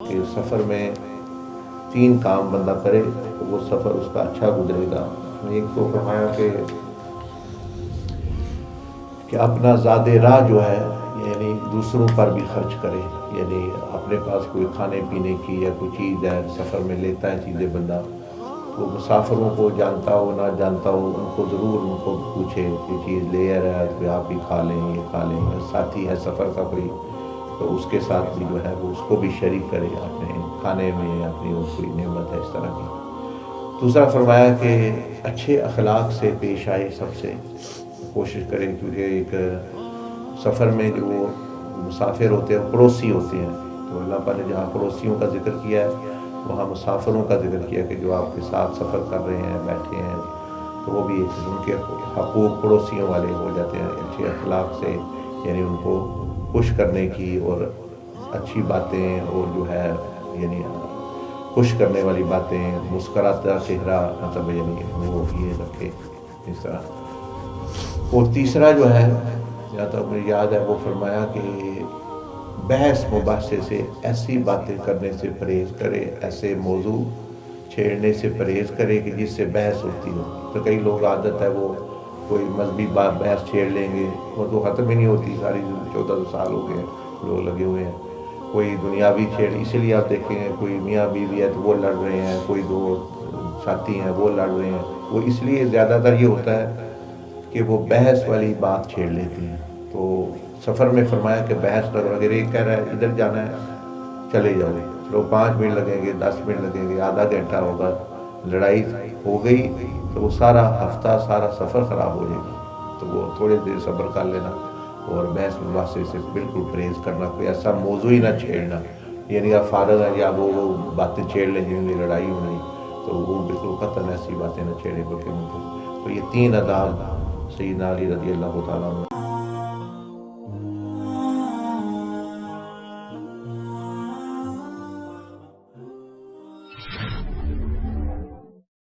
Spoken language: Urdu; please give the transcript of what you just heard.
کہ سفر میں 3 کام بندہ کرے تو وہ سفر اس کا اچھا گزرے گا۔ ایک تو فرمایا کہ اپنا زاد راہ جو ہے یعنی دوسروں پر بھی خرچ کرے، یعنی اپنے پاس کوئی کھانے پینے کی یا کوئی چیز ہے سفر میں لیتا ہے چیزیں بندہ، تو مسافروں کو جانتا ہو نہ جانتا ہو ان کو ضرور ان کو پوچھے کہ چیز لے آ رہا ہے تو آپ بھی کھا لیں، یہ کھا لیں، ساتھی ہے سفر کا کوئی تو اس کے ساتھ بھی جو ہے وہ اس کو بھی شریک کرے اپنے کھانے میں، اپنی کوئی نعمت ہے اس طرح کی۔ دوسرا فرمایا کہ اچھے اخلاق سے پیش آئے، سب سے کوشش کریں، کیونکہ ایک سفر میں جو مسافر ہوتے ہیں پڑوسی ہوتے ہیں، تو اللہ پاک نے جہاں پڑوسیوں کا ذکر کیا ہے وہاں مسافروں کا ذکر کیا کہ جو آپ کے ساتھ سفر کر رہے ہیں بیٹھے ہیں، تو وہ بھی ان کے حقوق پڑوسیوں والے ہو جاتے ہیں اچھے اخلاق سے، یعنی ان کو خوش کرنے کی اور اچھی باتیں اور جو ہے یعنی خوش کرنے والی باتیں، مسکراتا چہرہ مطلب یعنی وہ یہ رکھے اس طرح۔ اور تیسرا جو ہے یا تو مجھے یاد ہے وہ فرمایا کہ بحث مباحثے سے ایسی باتیں کرنے سے پرہیز کرے، ایسے موضوع چھیڑنے سے پرہیز کرے کہ جس سے بحث ہوتی ہو۔ تو کئی لوگ عادت ہے وہ کوئی مذہبی بحث چھیڑ لیں گے، وہ تو ختم ہی نہیں ہوتی، ساری 14 سال ہو گئے لوگ لگے ہوئے ہیں۔ کوئی دنیاوی چھیڑ، اسی لیے آپ دیکھیں گے کوئی میاں بیوی ہے تو وہ لڑ رہے ہیں، کوئی دو ساتھی ہیں وہ لڑ رہے ہیں، وہ اس لیے زیادہ تر یہ ہوتا ہے کہ وہ بحث والی بات چھیڑ لیتے ہیں۔ تو سفر میں فرمایا کہ بحث نہ کرو، اگر ایک کہہ رہا ہے ادھر جانا ہے چلے جاؤ، چلو 5 منٹ لگیں گے، 10 منٹ لگیں گے، آدھا گھنٹہ ہوگا، لڑائی ہو گئی تو وہ سارا ہفتہ سارا سفر خراب ہو جائے گا۔ تو وہ تھوڑے دیر صبر کر لینا اور بحث مباحثے سے بالکل پرہیز کرنا، کوئی ایسا موضوع ہی نہ چھیڑنا، یعنی آپ فارغ ہیں یا وہ باتیں چھیڑ لیں جن میں لڑائی ہو رہی تو وہ بالکل قطعاً ایسی باتیں نہ چھیڑیں، بلکہ تو یہ 3 آداب سیدنا علی رضی اللہ تعالیٰ عنہ